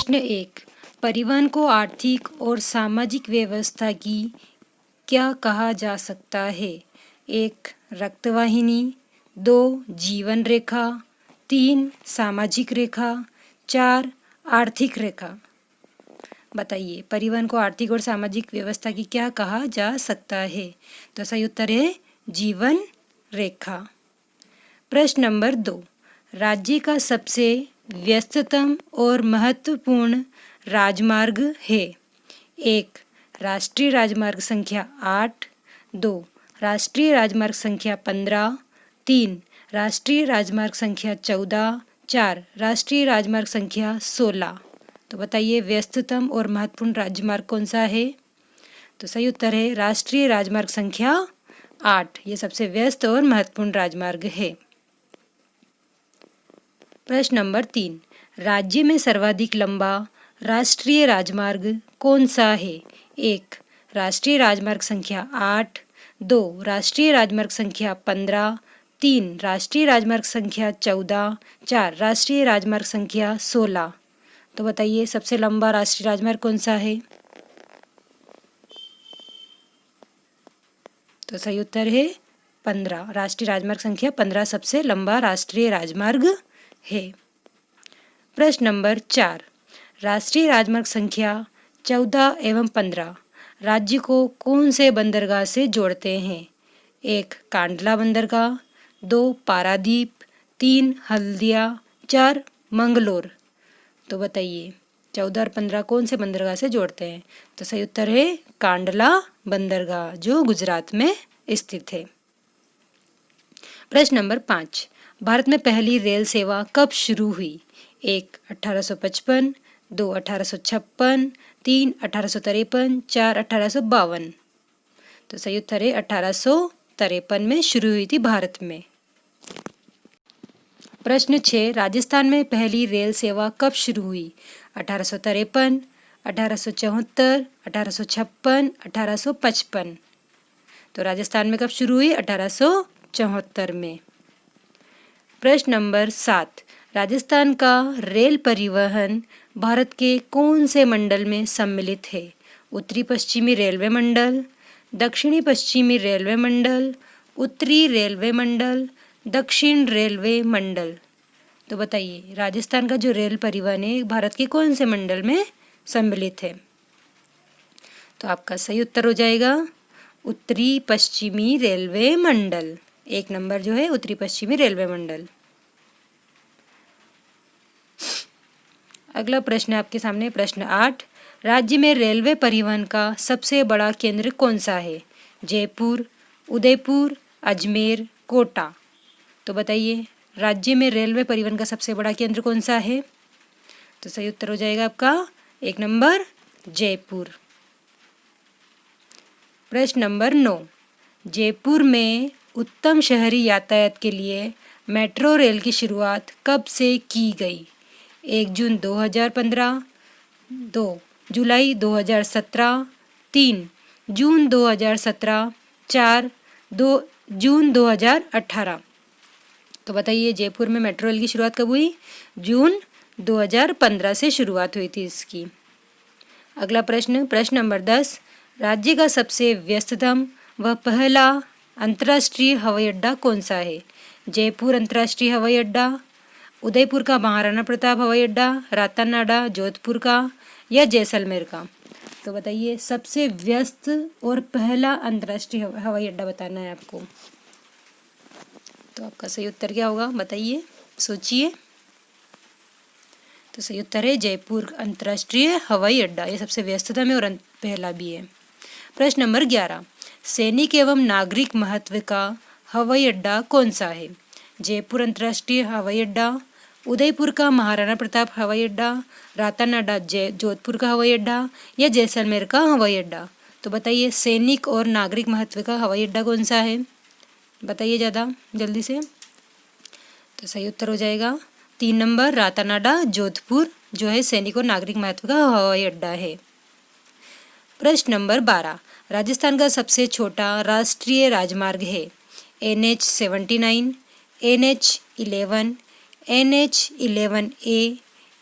प्रश्न 1। परिवहन को आर्थिक और सामाजिक व्यवस्था की क्या कहा जा सकता है? 1. रक्तवाहिनी, 2. जीवन रेखा, 3. सामाजिक रेखा, 4. आर्थिक रेखा। बताइए, परिवहन को आर्थिक और सामाजिक व्यवस्था की क्या कहा जा सकता है? तो सही उत्तर है जीवन रेखा। प्रश्न नंबर 2। राज्य का सबसे व्यस्ततम और महत्वपूर्ण राजमार्ग है? 1. राष्ट्रीय राजमार्ग संख्या 8, 2. राष्ट्रीय राजमार्ग संख्या 15, 3. राष्ट्रीय राजमार्ग संख्या 14, 4. राष्ट्रीय राजमार्ग संख्या 16। तो बताइए, व्यस्ततम और महत्वपूर्ण राजमार्ग कौन सा है? तो सही उत्तर है राष्ट्रीय राजमार्ग संख्या 8। ये सबसे व्यस्त और महत्वपूर्ण राजमार्ग है। प्रश्न नंबर 3। राज्य में सर्वाधिक लंबा राष्ट्रीय राजमार्ग कौन सा है? 1. राष्ट्रीय राजमार्ग संख्या 8, 2. राष्ट्रीय राजमार्ग संख्या 15, 3. राष्ट्रीय राजमार्ग संख्या 14, 4. राष्ट्रीय राजमार्ग संख्या 16। तो बताइए, सबसे लंबा राष्ट्रीय राजमार्ग कौन सा है? तो सही उत्तर है 15। राष्ट्रीय राजमार्ग संख्या 15 सबसे लंबा राष्ट्रीय राजमार्ग है। प्रश्न नंबर 4। राष्ट्रीय राजमार्ग संख्या 14 एवं 15 राज्य को कौन से बंदरगाह से जोड़ते हैं? 1. कांडला बंदरगाह, 2. पारादीप, 3. हल्दिया, 4. मंगलोर। तो बताइए, 14 और 15 कौन से बंदरगाह से जोड़ते हैं? तो सही उत्तर है कांडला बंदरगाह, जो गुजरात में स्थित है। प्रश्न नंबर 5। भारत में पहली रेल सेवा कब शुरू हुई? 1. 1855, 2. 1856, 3. 1853, 4. 1852। तो सही उत्तर है 1853 में शुरू हुई थी भारत में। प्रश्न 6। राजस्थान में पहली रेल सेवा कब शुरू हुई? 1853, 1874, 1856, 1855। तो राजस्थान में कब शुरू हुई? 1874 में। प्रश्न नंबर 7। राजस्थान का रेल परिवहन भारत के कौन से मंडल में सम्मिलित है? उत्तरी पश्चिमी रेलवे मंडल, दक्षिणी पश्चिमी रेलवे मंडल, उत्तरी रेलवे मंडल, दक्षिण रेलवे मंडल। तो बताइए, राजस्थान का जो रेल परिवहन है भारत के कौन से मंडल में सम्मिलित है? तो आपका सही उत्तर हो जाएगा उत्तरी पश्चिमी रेलवे मंडल। 1 नंबर जो है उत्तरी पश्चिमी रेलवे मंडल। अगला प्रश्न आपके सामने प्रश्न 8। राज्य में रेलवे परिवहन का सबसे बड़ा केंद्र कौन सा है? जयपुर, उदयपुर, अजमेर, कोटा। तो बताइए, राज्य में रेलवे परिवहन का सबसे बड़ा केंद्र कौन सा है? तो सही उत्तर हो जाएगा आपका 1 नंबर जयपुर। प्रश्न नंबर 9। जयपुर में उत्तम शहरी यातायात के लिए मेट्रो रेल की शुरुआत कब से की गई? 1 जून 2015, 2 जुलाई 2017, 3 जून 2017, 4 जून 2018। तो बताइए, जयपुर में मेट्रो रेल की शुरुआत कब हुई? जून 2015 से शुरुआत हुई थी इसकी। अगला प्रश्न नंबर 10। राज्य का सबसे व्यस्ततम व पहला अंतर्राष्ट्रीय हवाई अड्डा कौन सा है? जयपुर अंतर्राष्ट्रीय हवाई अड्डा, उदयपुर का महाराणा प्रताप हवाई अड्डा, रातानाडा जोधपुर का, या जैसलमेर का। तो बताइए, सबसे व्यस्त और पहला अंतर्राष्ट्रीय हवाई अड्डा बताना है आपको। तो आपका सही उत्तर क्या होगा? बताइए, सोचिए। तो सही उत्तर है जयपुर अंतर्राष्ट्रीय हवाई अड्डा। ये सबसे व्यस्ततम है और पहला भी है। प्रश्न नंबर 11। सैनिक एवं नागरिक महत्व का हवाई अड्डा कौन सा है? जयपुर अंतर्राष्ट्रीय हवाई अड्डा, उदयपुर का महाराणा प्रताप हवाई अड्डा, रातानाडा जोधपुर का हवाई अड्डा, या जैसलमेर का हवाई अड्डा। तो बताइए, सैनिक और नागरिक महत्व का हवाई अड्डा कौन सा है? बताइए ज़्यादा जल्दी से। तो सही उत्तर हो जाएगा 3 नंबर रातानाडा जोधपुर, जो है सैनिक और नागरिक महत्व का हवाई अड्डा है। प्रश्न नंबर 12। राजस्थान का सबसे छोटा राष्ट्रीय राजमार्ग है? NH-79, NH-11, NH-11A,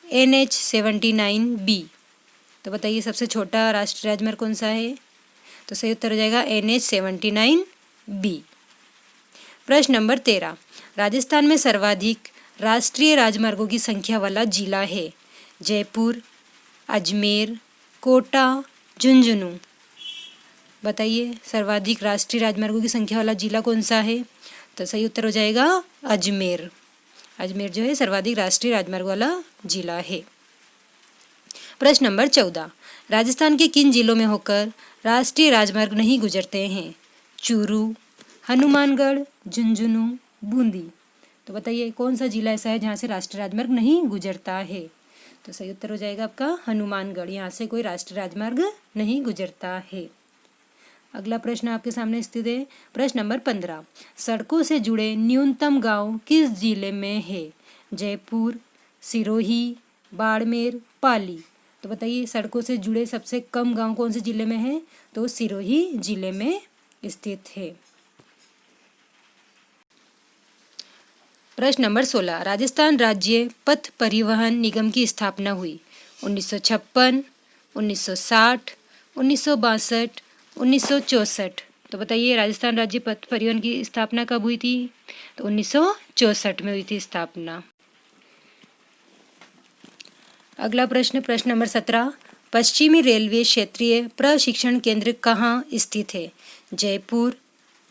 NH-79B। तो बताइए सबसे छोटा राष्ट्रीय राजमार्ग कौन सा है? तो सही उत्तर हो जाएगा NH-79B। प्रश्न नंबर 13, राजस्थान में सर्वाधिक राष्ट्रीय राजमार्गों की संख्या वाला जिला है? जयपुर, अजमेर, कोटा, झुंझुनू। बताइए सर्वाधिक राष्ट्रीय राजमार्गों की संख्या वाला जिला कौन सा है? तो सही उत्तर हो जाएगा अजमेर। अजमेर जो है सर्वाधिक राष्ट्रीय राजमार्ग वाला जिला है। प्रश्न नंबर 14, राजस्थान के किन जिलों में होकर राष्ट्रीय राजमार्ग नहीं गुजरते हैं? चूरू, हनुमानगढ़, झुंझुनू, बूंदी। तो बताइए कौन सा जिला ऐसा है जहाँ से राष्ट्रीय राजमार्ग नहीं गुजरता है? तो सही उत्तर हो जाएगा आपका हनुमानगढ़। यहाँ से कोई राष्ट्रीय राजमार्ग नहीं गुजरता है। अगला प्रश्न आपके सामने स्थित है। प्रश्न नंबर 15, सड़कों से जुड़े न्यूनतम गांव किस जिले में है? जयपुर, सिरोही, बाड़मेर, पाली। तो बताइए सड़कों से जुड़े सबसे कम गांव कौन से जिले में है? तो सिरोही जिले में स्थित है। प्रश्न नंबर 16, राजस्थान राज्य पथ परिवहन निगम की स्थापना हुई 1956, 1960, 1962, 1964। तो बताइए राजस्थान राज्य पथ परिवहन की स्थापना कब हुई थी? तो 1964 में हुई थी स्थापना। अगला प्रश्न, प्रश्न नंबर 17, पश्चिमी रेलवे क्षेत्रीय प्रशिक्षण केंद्र कहाँ स्थित है? जयपुर,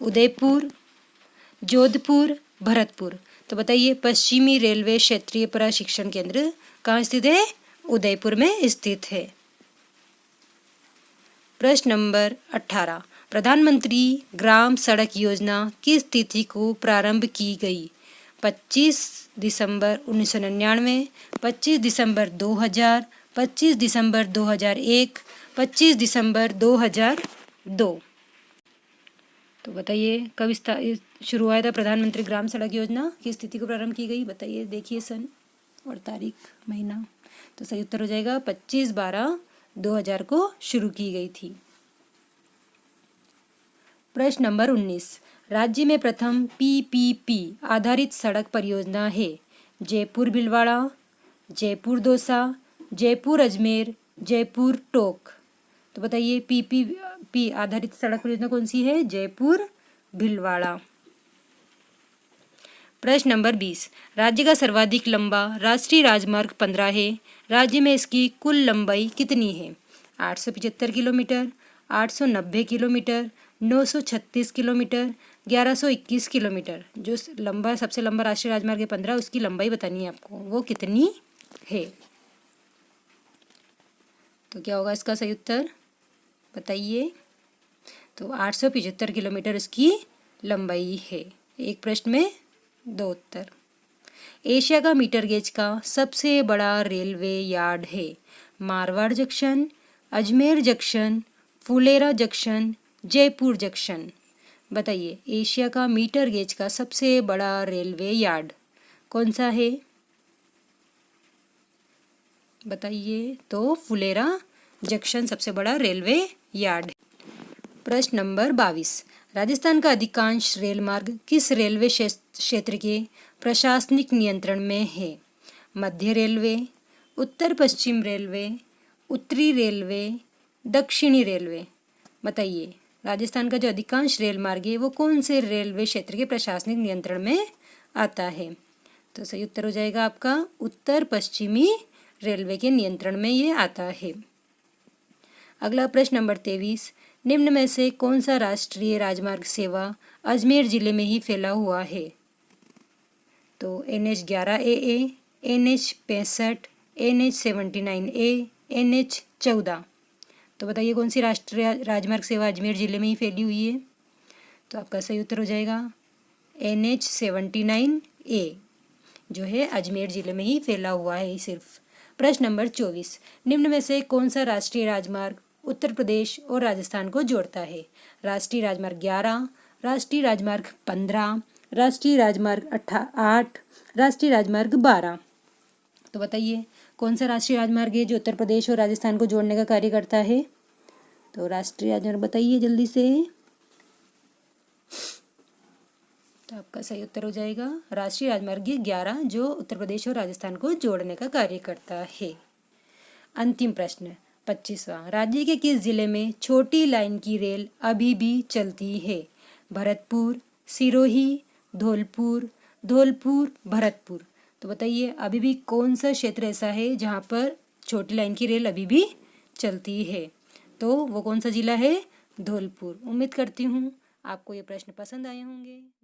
उदयपुर, जोधपुर, भरतपुर। तो बताइए पश्चिमी रेलवे क्षेत्रीय प्रशिक्षण केंद्र कहाँ स्थित है? उदयपुर में स्थित है। प्रश्न नंबर 18, प्रधानमंत्री ग्राम सड़क योजना किस तिथि को प्रारंभ की गई? 25 दिसंबर 1999, 25 दिसंबर 2000, 25 दिसंबर 2001, 25 दिसंबर 2002। तो बताइए कब शुरू हुआ था प्रधानमंत्री ग्राम सड़क योजना? किस तिथि को प्रारंभ की गई? बताइए, देखिए सन और तारीख, महीना। तो सही उत्तर हो जाएगा 25/12/2000 को शुरू की गई थी। प्रश्न नंबर 19, राज्य में प्रथम PPP आधारित सड़क परियोजना है? जयपुर भीलवाड़ा, जयपुर दौसा, जयपुर अजमेर, जयपुर टोंक। तो बताइए PPP आधारित सड़क परियोजना कौन सी है? जयपुर भीलवाड़ा। प्रश्न नंबर 20, राज्य का सर्वाधिक लंबा राष्ट्रीय राजमार्ग 15 है। राज्य में इसकी कुल लंबाई कितनी है? 875 किलोमीटर, 890 किलोमीटर, 936 किलोमीटर, 1121 किलोमीटर। जो सबसे लंबा राष्ट्रीय राजमार्ग है 15, उसकी लंबाई बतानी है आपको, वो कितनी है? तो क्या होगा इसका सही उत्तर? बताइए। तो 875 किलोमीटर इसकी लंबाई है। एक प्रश्न में 2 उत्तर। एशिया का मीटर गेज का सबसे बड़ा रेलवे यार्ड है? Marwar junction, Ajmer junction, Phulera junction, Jaipur junction. बताइए एशिया का मीटर गेज का सबसे बड़ा रेलवे यार्ड कौन सा है? बताइए। तो फुलेरा जंक्शन सबसे बड़ा रेलवे यार्ड है। प्रश्न नंबर 22, राजस्थान का अधिकांश रेल मार्ग किस रेलवे क्षेत्र के प्रशासनिक नियंत्रण में है? मध्य रेलवे, उत्तर पश्चिम रेलवे, उत्तरी रेलवे, दक्षिणी रेलवे। बताइए राजस्थान का जो अधिकांश रेल मार्ग है वो कौन से रेलवे क्षेत्र के प्रशासनिक नियंत्रण में आता है? तो सही उत्तर हो जाएगा आपका उत्तर पश्चिमी रेलवे के नियंत्रण में ये आता है। अगला प्रश्न नंबर 23, निम्न में से कौन सा राष्ट्रीय राजमार्ग सेवा अजमेर जिले में ही फैला हुआ है? तो NH-11AA, NH-65, NH-79A, NH-14। तो बताइए कौन सी राष्ट्रीय राजमार्ग सेवा अजमेर जिले में ही फैली हुई है? तो आपका सही उत्तर हो जाएगा NH-79A, जो है अजमेर जिले में ही फैला हुआ है सिर्फ। प्रश्न नंबर 24, निम्न में से कौन सा राष्ट्रीय राजमार्ग उत्तर प्रदेश और राजस्थान को जोड़ता है? राष्ट्रीय राजमार्ग 11, राष्ट्रीय राजमार्ग 15, राष्ट्रीय राजमार्ग 8, राष्ट्रीय राजमार्ग 12। तो बताइए कौन सा राष्ट्रीय राजमार्ग है जो उत्तर प्रदेश और राजस्थान को जोड़ने का कार्य करता है? तो राष्ट्रीय राजमार्ग बताइए जल्दी से। तो आपका सही उत्तर हो जाएगा राष्ट्रीय राजमार्ग 11, जो उत्तर प्रदेश और राजस्थान को जोड़ने का कार्य करता है। अंतिम प्रश्न 25वां, राज्य के किस जिले में छोटी लाइन की रेल अभी भी चलती है? भरतपुर, सिरोही, धौलपुर, भरतपुर। तो बताइए अभी भी कौन सा क्षेत्र ऐसा है जहाँ पर छोटी लाइन की रेल अभी भी चलती है? तो वो कौन सा जिला है? धौलपुर। उम्मीद करती हूँ आपको ये प्रश्न पसंद आए होंगे।